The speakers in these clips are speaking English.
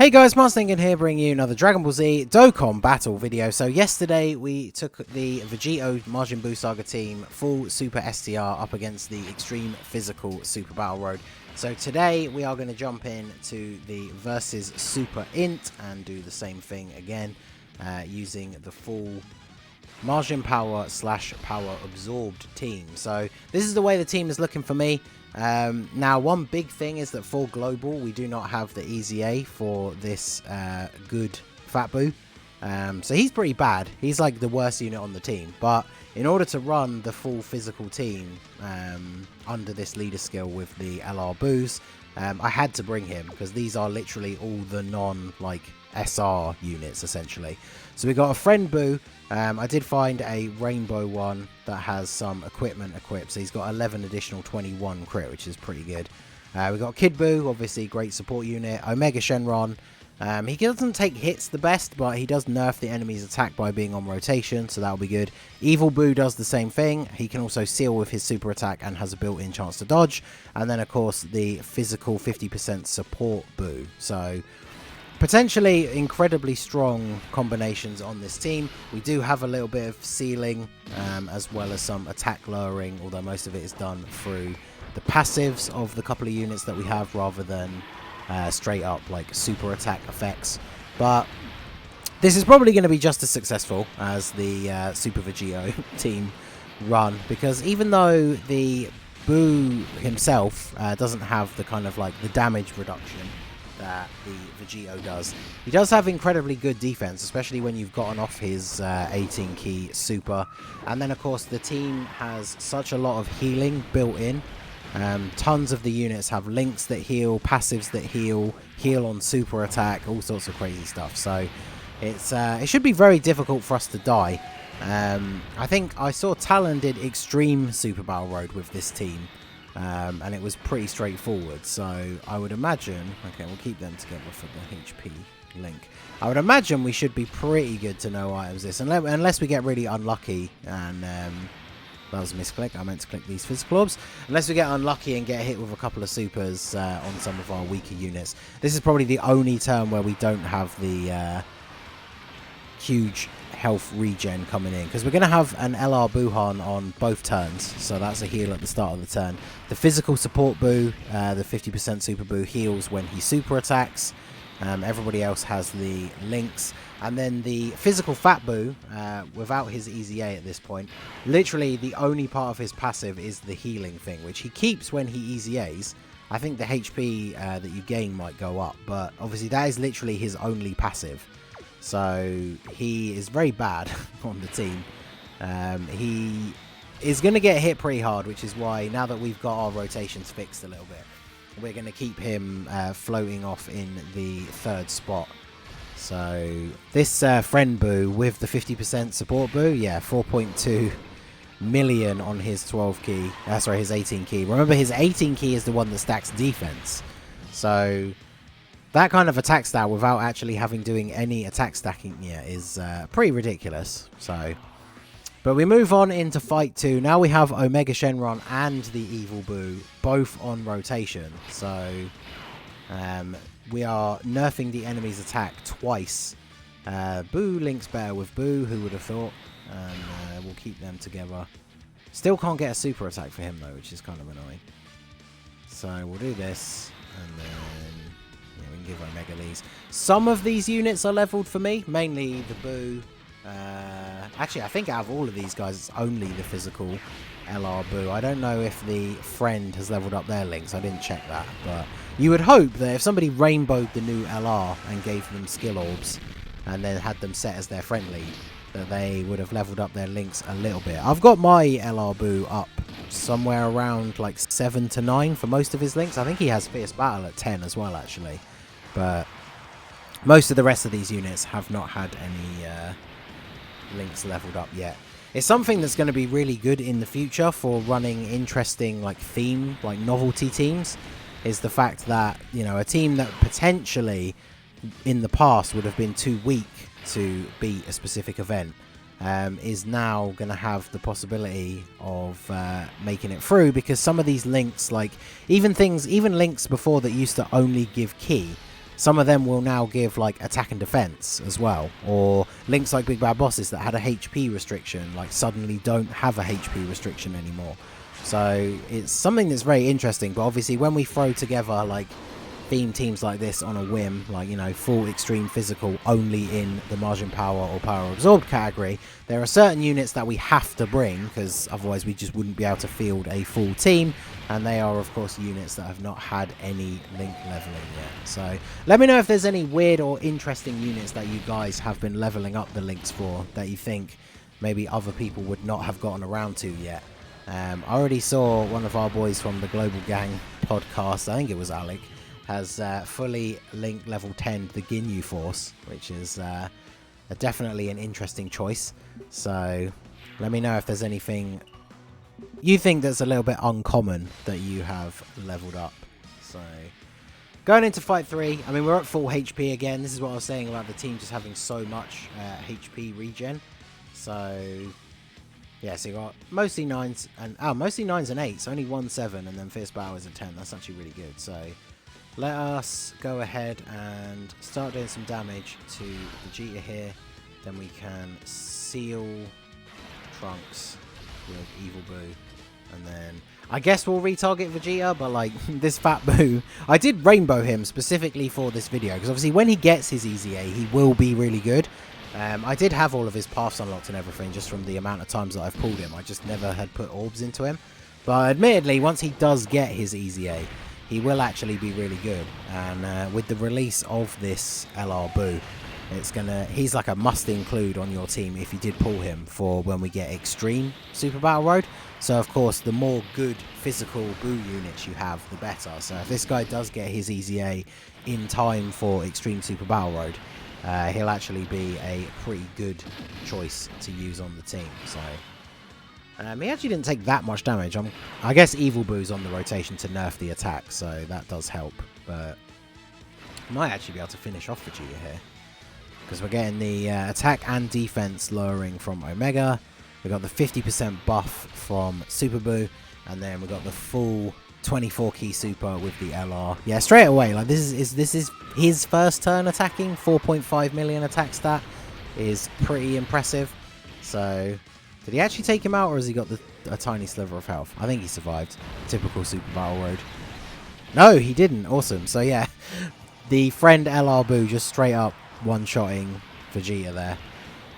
Hey guys, Thinking here, bringing you another Dragon Ball Z Dokkan battle video. So yesterday we took the Vegito Majin Buu Saga team full Super STR up against the Extreme Physical Super Battle Road. So today we are going to jump in to the versus Super INT and do the same thing again using the full Majin Power / Power Absorbed team. So this is the way the team is looking for me. Now, one big thing is that for global, we do not have the EZA for this good Fat Buu. So he's pretty bad. He's like the worst unit on the team. But in order to run the full physical team under this leader skill with the LR Boos, I had to bring him because these are literally all the SR units essentially. So we got a friend Buu. I did find a rainbow one that has some equipment equipped. So he's got 11 additional 21 crit, which is pretty good. We got Kid Buu, obviously great support unit. Omega Shenron. He doesn't take hits the best, but he does nerf the enemy's attack by being on rotation, so that'll be good. Evil Buu does the same thing. He can also seal with his super attack and has a built-in chance to dodge. And then, of course, the physical 50% support Buu. So potentially incredibly strong combinations on this team. We do have a little bit of sealing as well as some attack lowering, although most of it is done through the passives of the couple of units that we have rather than straight up like super attack effects. But this is probably going to be just as successful as the Super Vegito team run, because even though the Buu himself doesn't have the kind of like the damage reduction that the Vegito does, he does have incredibly good defense, especially when you've gotten off his 18 key super. And then of course the team has such a lot of healing built in. Tons of the units have links that heal, passives that heal on super attack, all sorts of crazy stuff. So it should be very difficult for us to die. I think I saw Talon did Extreme Super Battle Road with this team. And it was pretty straightforward, so I would imagine, okay, we'll keep them together for the HP link. I would imagine we should be pretty good to know items this, unless we get really unlucky, and that was a misclick, I meant to click these physical orbs. Unless we get unlucky and get hit with a couple of supers on some of our weaker units. This is probably the only turn where we don't have the huge health regen coming in, because we're going to have an LR Buuhan on both turns, so that's a heal at the start of the turn. The physical support Buu, the 50% super Buu, heals when he super attacks. Everybody else has the links, and then the physical Fat Buu, without his EZA at this point, literally the only part of his passive is the healing thing, which he keeps when he EZAs. I think the HP that you gain might go up, but obviously that is literally his only passive. So he is very bad on the team. He is going to get hit pretty hard, which is why now that we've got our rotations fixed a little bit, we're going to keep him floating off in the third spot. So this friend Buu with the 50% support Buu, yeah, 4.2 million on his 12 key. Sorry, his 18 key. Remember, his 18 key is the one that stacks defense. So that kind of attack style without actually doing any attack stacking yet is pretty ridiculous. So, but we move on into fight 2. Now we have Omega Shenron and the Evil Buu both on rotation. So we are nerfing the enemy's attack twice. Buu links better with Buu, who would have thought? And we'll keep them together. Still can't get a super attack for him though, which is kind of annoying. So we'll do this, and then we can give Omega these. Some of these units are leveled for me, mainly the Buu. Actually, I think out of all of these guys, it's only the physical LR Buu. I don't know if the friend has leveled up their links. I didn't check that, but you would hope that if somebody rainbowed the new LR and gave them skill orbs and then had them set as their friendly, that they would have leveled up their links a little bit. I've got my LR Buu up somewhere around like 7 to 9 for most of his links. I think he has Fierce Battle at 10 as well, actually. But most of the rest of these units have not had any links leveled up yet. It's something that's going to be really good in the future for running interesting theme, novelty teams, is the fact that, you know, a team that potentially in the past would have been too weak to beat a specific event is now going to have the possibility of making it through, because some of these links, even links before that used to only give key, some of them will now give like attack and defense as well, or links like Big Bad Bosses that had a HP restriction like suddenly don't have a HP restriction anymore. So it's something that's very interesting. But obviously when we throw together like theme teams like this on a whim, like, you know, full extreme physical only in the margin power or power absorbed category, there are certain units that we have to bring because otherwise we just wouldn't be able to field a full team, and they are of course units that have not had any link leveling yet. So let me know if there's any weird or interesting units that you guys have been leveling up the links for that you think maybe other people would not have gotten around to yet. I already saw one of our boys from the Global Gang podcast, I think it was Alec, has fully linked level 10 the Ginyu Force, which is definitely an interesting choice. So let me know if there's anything you think that's a little bit uncommon that you have leveled up. So going into fight 3, I mean, we're at full HP again. This is what I was saying about the team just having so much HP regen. So yeah, so you got mostly 9s and mostly 9s and 8s, only 1 7, and then Fierce Battle is a 10. That's actually really good. So let us go ahead and start doing some damage to Vegeta here. Then we can seal Trunks with Evil Boo. And then I guess we'll retarget Vegeta, but like this Fat Boo, I did rainbow him specifically for this video because obviously when he gets his Easy A, he will be really good. I did have all of his paths unlocked and everything just from the amount of times that I've pulled him. I just never had put orbs into him. But admittedly, once he does get his Easy A, he will actually be really good. And with the release of this LR Boo, he's like a must include on your team if you did pull him for when we get Extreme Super Battle Road. So of course, the more good physical Boo units you have, the better. So if this guy does get his Easy A in time for Extreme Super Battle Road, he'll actually be a pretty good choice to use on the team. So he actually didn't take that much damage. I guess Evil Boo's on the rotation to nerf the attack, so that does help. But might actually be able to finish off Vegeta here because we're getting the attack and defense lowering from Omega. We got the 50% buff from Super Boo, and then we got the full 24 key super with the LR. Yeah, straight away, like this is his first turn attacking. 4.5 million attack stat is pretty impressive. So did he actually take him out, or has he got a tiny sliver of health? I think he survived. Typical Super Battle Road. No, he didn't. Awesome. So yeah, the friend LR Boo just straight up one-shotting Vegeta there.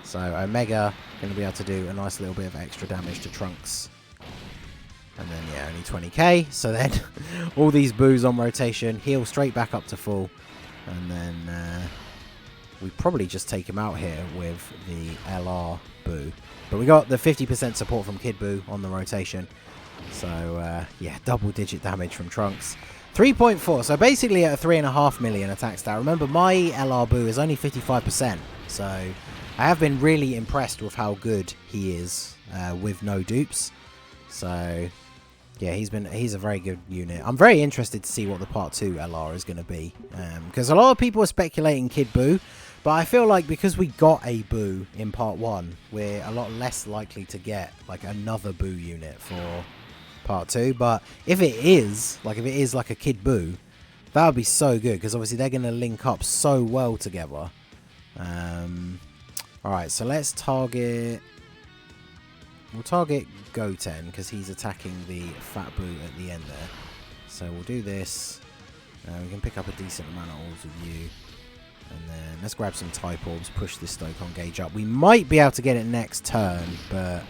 So Omega going to be able to do a nice little bit of extra damage to Trunks. And then, yeah, only 20k. So then, all these Boos on rotation, heal straight back up to full. And then, we probably just take him out here with the LR Boo. But we got the 50% support from Kid Boo on the rotation. So, yeah, double-digit damage from Trunks. 3.4, so basically at a 3.5 million attack stat. Remember, my LR Boo is only 55%. So, I have been really impressed with how good he is with no dupes. So yeah, he's a very good unit. I'm very interested to see what the Part 2 LR is going to be. Because a lot of people are speculating Kid Boo. But I feel like because we got a Boo in Part 1, we're a lot less likely to get like another Boo unit for Part 2. But if it is like a Kid Boo, that would be so good. Because obviously they're going to link up so well together. Alright, so let's target... We'll target Goten because he's attacking the Fat Boo at the end there. So we'll do this. We can pick up a decent amount of orbs with you. And then let's grab some type orbs, push this Dokkan gauge up. We might be able to get it next turn, but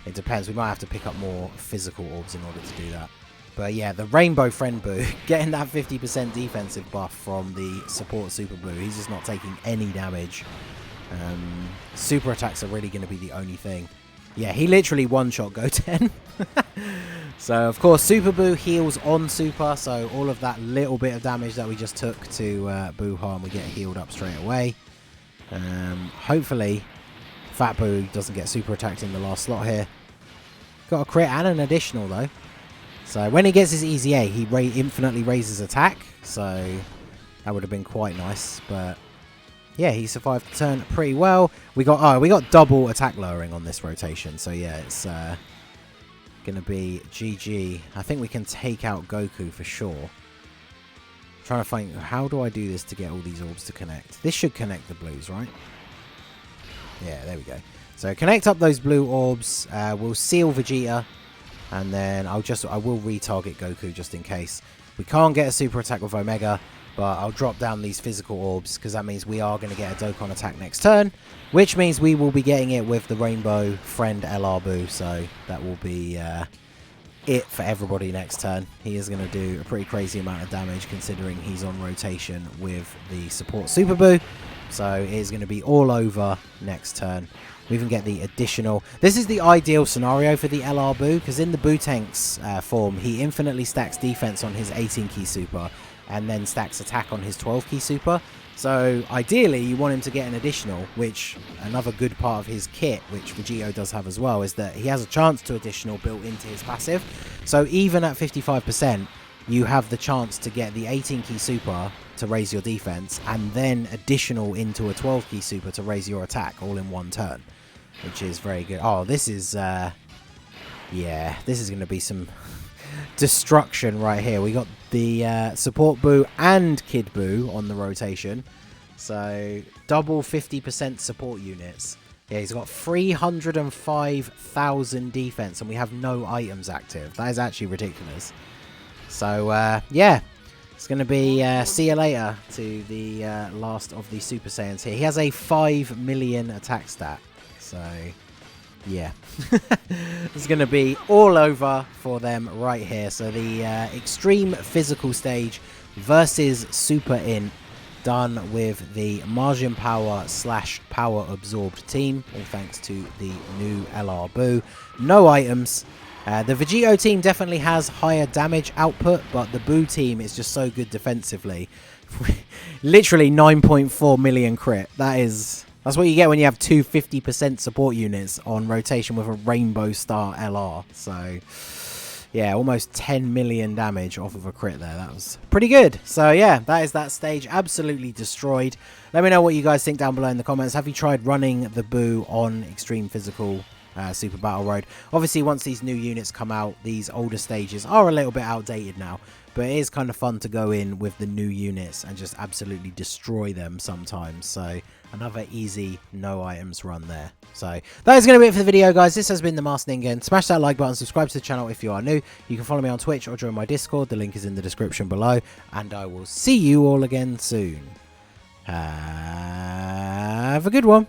it depends. We might have to pick up more physical orbs in order to do that. But yeah, the Rainbow Friend Boo, getting that 50% defensive buff from the support Super Boo. He's just not taking any damage. Super attacks are really going to be the only thing. Yeah, he literally one-shot Goten. So, of course, Super Boo heals on Super, so all of that little bit of damage that we just took to Boo harm, we get healed up straight away. Hopefully, Fat Boo doesn't get super attacked in the last slot here. Got a crit and an additional, though. So, when he gets his Easy A, he infinitely raises attack, so that would have been quite nice, but... yeah, he survived the turn pretty well. We got double attack lowering on this rotation, so yeah, it's gonna be GG. I think we can take out Goku for sure. Trying to find, how do I do this to get all these orbs to connect? This should connect the blues, right? Yeah, there we go. So connect up those blue orbs. We'll seal Vegeta, and then I will retarget Goku just in case. We can't get a super attack with Omega, but I'll drop down these physical orbs because that means we are going to get a Dokkan attack next turn, which means we will be getting it with the Rainbow Friend LR Buu. So that will be it for everybody next turn. He is going to do a pretty crazy amount of damage considering he's on rotation with the support Super Buu. So it is going to be all over next turn. We even get the additional... This is the ideal scenario for the LR Buu, because in the BUUTENKS form, he infinitely stacks defense on his 18-key super and then stacks attack on his 12-key super. So ideally, you want him to get an additional, which another good part of his kit, which Vegito does have as well, is that he has a chance to additional built into his passive. So even at 55%, you have the chance to get the 18-key super to raise your defense, and then additional into a 12-key super to raise your attack all in one turn, which is very good. Oh, this is, yeah, this is going to be some destruction right here. We got the support Buu and Kid Buu on the rotation, so double 50% support units. Yeah, he's got 305,000 defense, and we have no items active. That is actually ridiculous. So, yeah. It's going to be see you later to the last of the Super Saiyans here. He has a 5 million attack stat. So, yeah. It's going to be all over for them right here. So, the Extreme Physical Stage versus Super INT, done with the Margin Power / Power Absorbed team. All thanks to the new LR Buu. No items. The Vegito team definitely has higher damage output, but the Buu team is just so good defensively. Literally 9.4 million crit. That's what you get when you have two 50% support units on rotation with a Rainbow Star LR. So, yeah, almost 10 million damage off of a crit there. That was pretty good. So, yeah, that is that stage. Absolutely destroyed. Let me know what you guys think down below in the comments. Have you tried running the Buu on Extreme Physical Super Battle Road? Obviously, once these new units come out, these older stages are a little bit outdated now, but it is kind of fun to go in with the new units and just absolutely destroy them sometimes. So another easy no items run there. So that is going to be it for the video, guys. This has been the Master Ningen. Smash that like button, subscribe to the channel if you are new. You can follow me on Twitch or join my Discord. The link is in the description below, and I will see you all again soon. Have a good one.